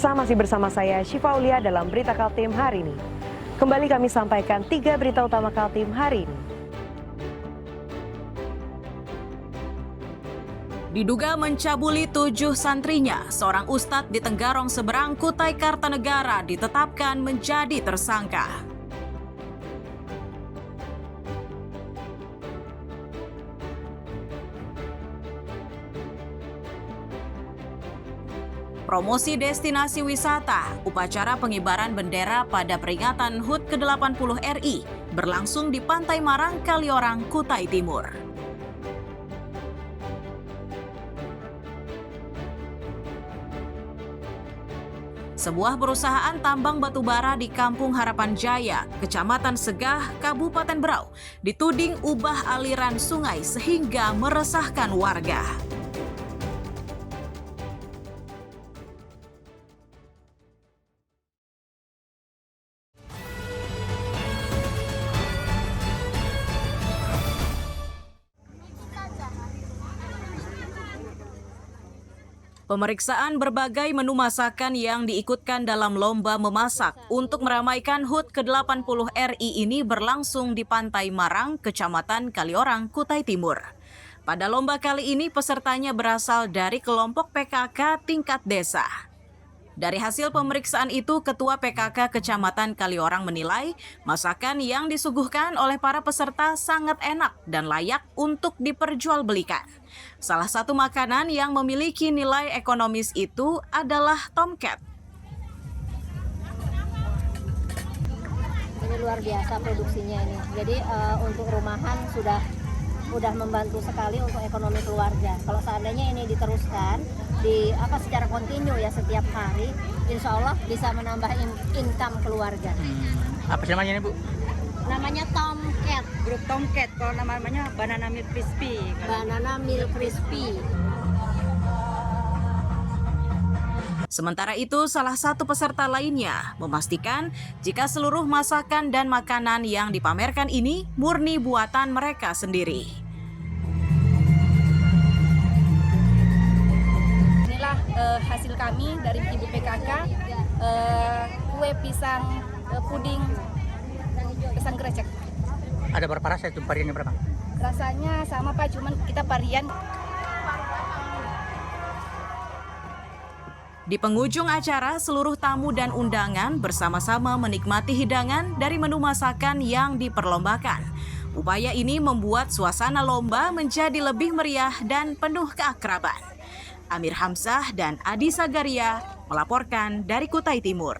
Pemirsa, masih bersama saya Syifa Aulia dalam Berita Kaltim hari ini. Kembali kami sampaikan 3 berita utama Kaltim hari ini. Diduga mencabuli 7 santrinya, seorang ustadz di Tenggarong seberang Kutai Kartanegara ditetapkan menjadi tersangka. Promosi destinasi wisata, upacara pengibaran bendera pada peringatan HUT ke-80 RI berlangsung di Pantai Marang, Kaliorang, Kutai Timur. Sebuah perusahaan tambang batubara di Kampung Harapan Jaya, Kecamatan Segah, Kabupaten Berau, dituding ubah aliran sungai sehingga meresahkan warga. Pemeriksaan berbagai menu masakan yang diikutkan dalam lomba memasak untuk meramaikan HUT ke-80 RI ini berlangsung di Pantai Marang, Kecamatan Kaliorang, Kutai Timur. Pada lomba kali ini pesertanya berasal dari kelompok PKK tingkat desa. Dari hasil pemeriksaan itu, Ketua PKK Kecamatan Kaliorang menilai masakan yang disuguhkan oleh para peserta sangat enak dan layak untuk diperjualbelikan. Salah satu makanan yang memiliki nilai ekonomis itu adalah tomcat. Ini luar biasa produksinya ini. Jadi untuk rumahan sudah membantu sekali untuk ekonomi keluarga. Kalau seandainya ini diteruskan secara kontinu ya setiap hari, insya Allah bisa menambah income keluarga. Apa namanya ini, Bu? Namanya tomcat. Grup Tomcat, kalau namanya Banana Milk Crispy. Banana Milk Crispy. Sementara itu, salah satu peserta lainnya memastikan jika seluruh masakan dan makanan yang dipamerkan ini murni buatan mereka sendiri. Inilah hasil kami dari Ibu PKK, kue pisang puding pisang grecek. Ada berapa rasa itu, variannya berapa? Rasanya sama Pak, cuman kita varian. Di penghujung acara, seluruh tamu dan undangan bersama-sama menikmati hidangan dari menu masakan yang diperlombakan. Upaya ini membuat suasana lomba menjadi lebih meriah dan penuh keakraban. Amir Hamzah dan Adi Sagaria melaporkan dari Kutai Timur.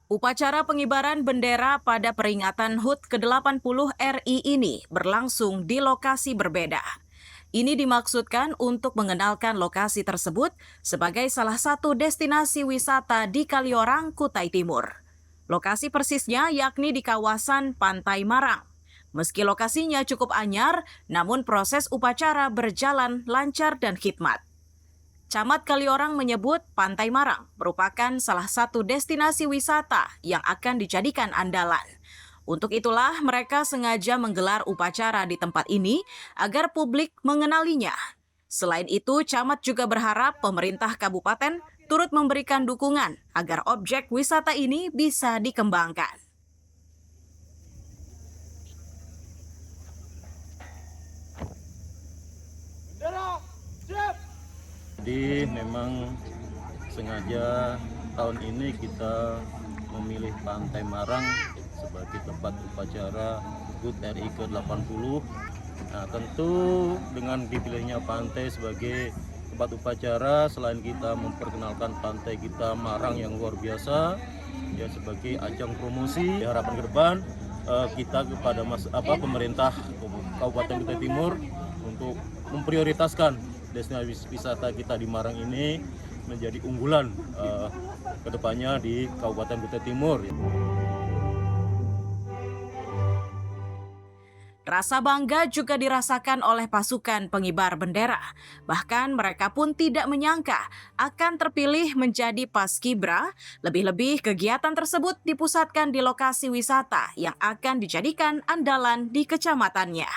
Upacara pengibaran bendera pada peringatan HUT ke-80 RI ini berlangsung di lokasi berbeda. Ini dimaksudkan untuk mengenalkan lokasi tersebut sebagai salah satu destinasi wisata di Kaliorang, Kutai Timur. Lokasi persisnya yakni di kawasan Pantai Marang. Meski lokasinya cukup anyar, namun proses upacara berjalan lancar dan khidmat. Camat Kaliorang menyebut Pantai Marang merupakan salah satu destinasi wisata yang akan dijadikan andalan. Untuk itulah mereka sengaja menggelar upacara di tempat ini agar publik mengenalinya. Selain itu, Camat juga berharap pemerintah kabupaten turut memberikan dukungan agar objek wisata ini bisa dikembangkan. Jadi memang sengaja tahun ini kita memilih Pantai Marang sebagai tempat upacara HUT RI ke-80. Nah, tentu dengan dipilihnya pantai sebagai tempat upacara, selain kita memperkenalkan pantai kita Marang yang luar biasa, ya sebagai ajang promosi, harapan ke depan kita kepada pemerintah Kabupaten Kutai Timur untuk memprioritaskan destinasi wisata kita di Marang ini menjadi unggulan kedepannya di Kabupaten Kutai Timur. Rasa bangga juga dirasakan oleh pasukan pengibar bendera. Bahkan mereka pun tidak menyangka akan terpilih menjadi paskibra. Lebih-lebih kegiatan tersebut dipusatkan di lokasi wisata yang akan dijadikan andalan di kecamatannya.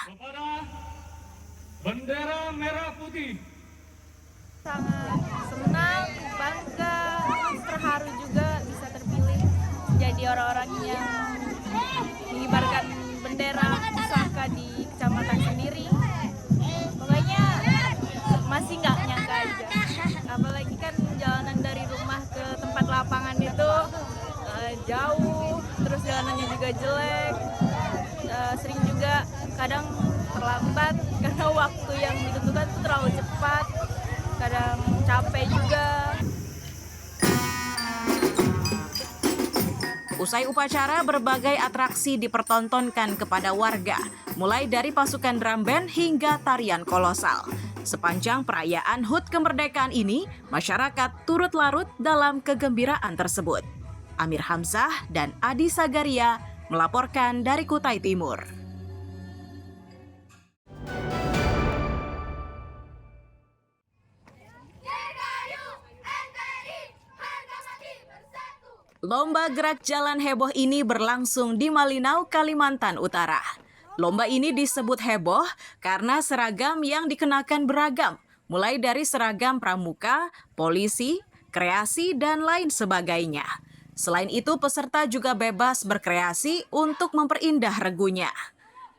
Bendera merah putih. Sangat senang, bangga, terharu juga bisa terpilih jadi orang-orang yang mengibarkan bendera pusaka di kecamatan sendiri. Pokoknya masih nggak nyangka aja. Apalagi kan jalanan dari rumah ke tempat lapangan itu jauh, terus jalanannya juga jelek. Sering juga kadang terlambat karena waktu yang ditentukan itu terlalu cepat. Kadang capek juga. Usai upacara, berbagai atraksi dipertontonkan kepada warga, mulai dari pasukan drum band hingga tarian kolosal. Sepanjang perayaan HUT kemerdekaan ini, masyarakat turut larut dalam kegembiraan tersebut. Amir Hamzah dan Adi Sagaria melaporkan dari Kutai Timur. Lomba gerak jalan heboh ini berlangsung di Malinau, Kalimantan Utara. Lomba ini disebut heboh karena seragam yang dikenakan beragam, mulai dari seragam pramuka, polisi, kreasi, dan lain sebagainya. Selain itu, peserta juga bebas berkreasi untuk memperindah regunya.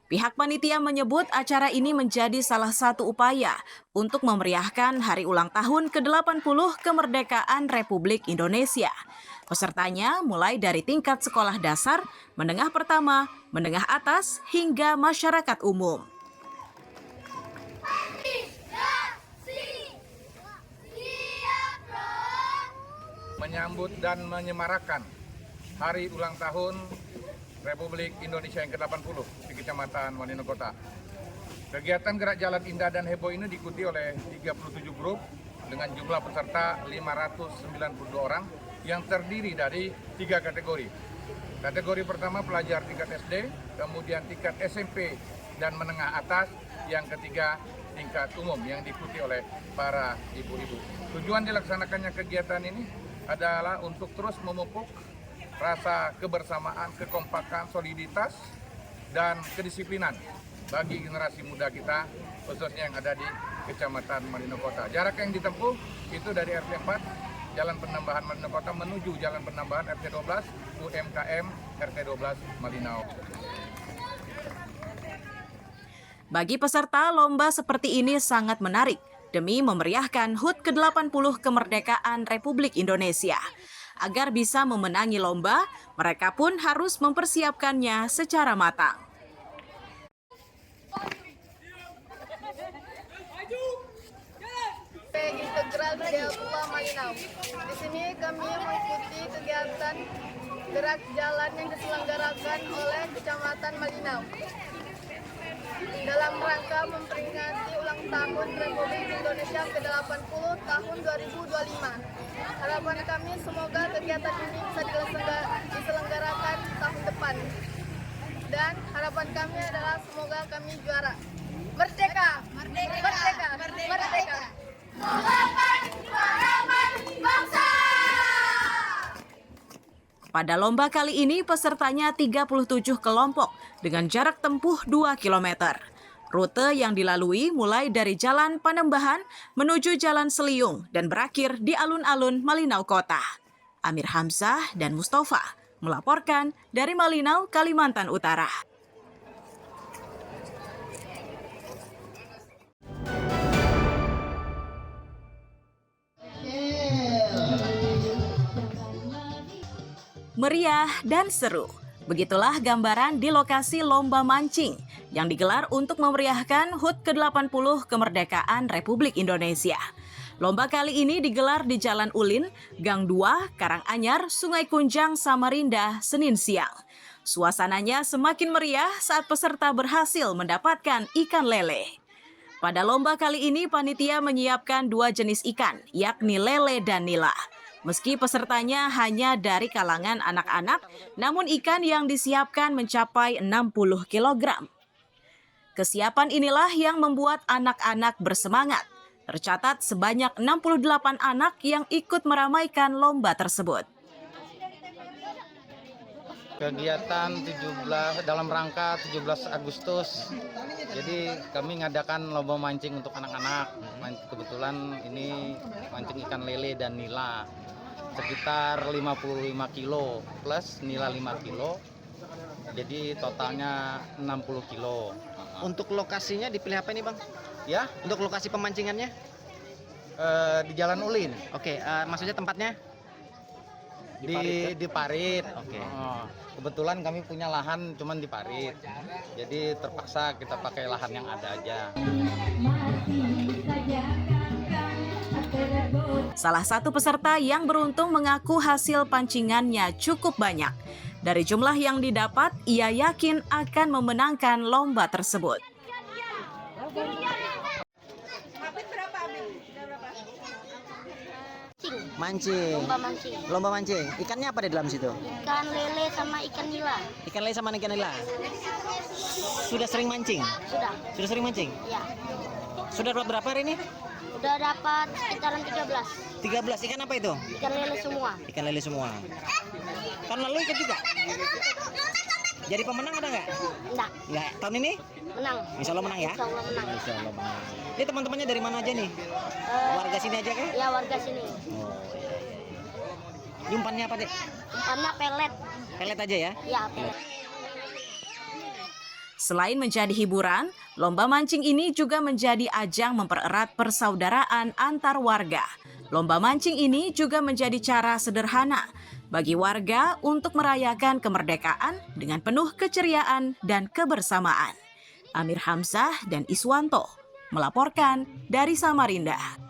Pihak panitia menyebut acara ini menjadi salah satu upaya untuk memeriahkan hari ulang tahun ke-80 kemerdekaan Republik Indonesia. Pesertanya mulai dari tingkat sekolah dasar, menengah pertama, menengah atas, hingga masyarakat umum. Menyambut dan menyemarakan hari ulang tahun Republik Indonesia yang ke-80 di Kecamatan Malinau Kota. Kegiatan gerak jalan indah dan heboh ini diikuti oleh 37 grup dengan jumlah peserta 592 orang yang terdiri dari 3 kategori. Kategori pertama pelajar tingkat SD, kemudian tingkat SMP dan menengah atas, yang ketiga tingkat umum yang diikuti oleh para ibu-ibu. Tujuan dilaksanakannya kegiatan ini adalah untuk terus memupuk rasa kebersamaan, kekompakan, soliditas, dan kedisiplinan bagi generasi muda kita, khususnya yang ada di Kecamatan Malinau Kota. Jarak yang ditempuh itu dari RT 4, Jalan Penambahan Malinau Kota, menuju Jalan Penambahan RT 12, UMKM RT 12 Malinau. Bagi peserta, lomba seperti ini sangat menarik demi memeriahkan HUT ke-80 kemerdekaan Republik Indonesia. Agar bisa memenangi lomba, mereka pun harus mempersiapkannya secara matang. Integral Jayapura Malinau. Di sini kami mengikuti kegiatan gerak jalan yang diselenggarakan oleh Kecamatan Malinau dalam rangka memperingati ulang tahun Republik Indonesia ke-80 tahun 2025. Harapan kami semoga kegiatan ini bisa diselenggarakan tahun depan. Dan harapan kami adalah semoga kami juara. Merdeka! Merdeka! Merdeka! Merdeka! Pada lomba kali ini pesertanya 37 kelompok dengan jarak tempuh 2 km. Rute yang dilalui mulai dari Jalan Panembahan menuju Jalan Seliung dan berakhir di alun-alun Malinau Kota. Amir Hamzah dan Mustafa melaporkan dari Malinau, Kalimantan Utara. Meriah dan seru. Begitulah gambaran di lokasi lomba mancing yang digelar untuk memeriahkan HUT ke-80 kemerdekaan Republik Indonesia. Lomba kali ini digelar di Jalan Ulin, Gang 2, Karanganyar, Sungai Kunjang, Samarinda, Senin siang. Suasananya semakin meriah saat peserta berhasil mendapatkan ikan lele. Pada lomba kali ini panitia menyiapkan 2 jenis ikan, yakni lele dan nila. Meski pesertanya hanya dari kalangan anak-anak, namun ikan yang disiapkan mencapai 60 kg. Kesiapan inilah yang membuat anak-anak bersemangat. Tercatat sebanyak 68 anak yang ikut meramaikan lomba tersebut. Kegiatan dalam rangka 17 Agustus. Jadi kami ngadakan lomba mancing untuk anak-anak. Kebetulan ini mancing ikan lele dan nila. Sekitar 55 kilo plus nila 5 kilo. Jadi totalnya 60 kilo. Untuk lokasinya dipilih apa ini, Bang? Ya, Untuk lokasi pemancingannya? di Jalan Ulin. Oke, maksudnya tempatnya? Di Parit. Oke. Kebetulan kami punya lahan cuman di Parit. Jadi terpaksa kita pakai lahan yang ada aja. Salah satu peserta yang beruntung mengaku hasil pancingannya cukup banyak. Dari jumlah yang didapat, ia yakin akan memenangkan lomba tersebut. Mancing. Lomba mancing. Ikannya apa di dalam situ? Ikan lele sama ikan nila. Ikan lele sama ikan nila. Sudah sering mancing? Sudah. Sudah sering mancing? Ya. Sudah dapat berapa hari ini? Udah dapat sekitaran 13. 13. Ikan apa itu? Ikan lele semua. Ikan lele semua. Tahun lalu ikut juga? Jadi pemenang ada nggak? Enggak, Nggak. Tahun ini? menang. Insya Allah menang ya? Insya Allah menang. Insya Allah menang. Ini teman-temannya dari mana aja nih? Warga sini aja kan? Ya warga sini. Oh iya, iya. Umpannya apa deh? Umpannya pelet. Pelet aja ya? Ya pelet. Selain menjadi hiburan, lomba mancing ini juga menjadi ajang mempererat persaudaraan antar warga. Lomba mancing ini juga menjadi cara sederhana bagi warga untuk merayakan kemerdekaan dengan penuh keceriaan dan kebersamaan. Amir Hamzah dan Iswanto melaporkan dari Samarinda.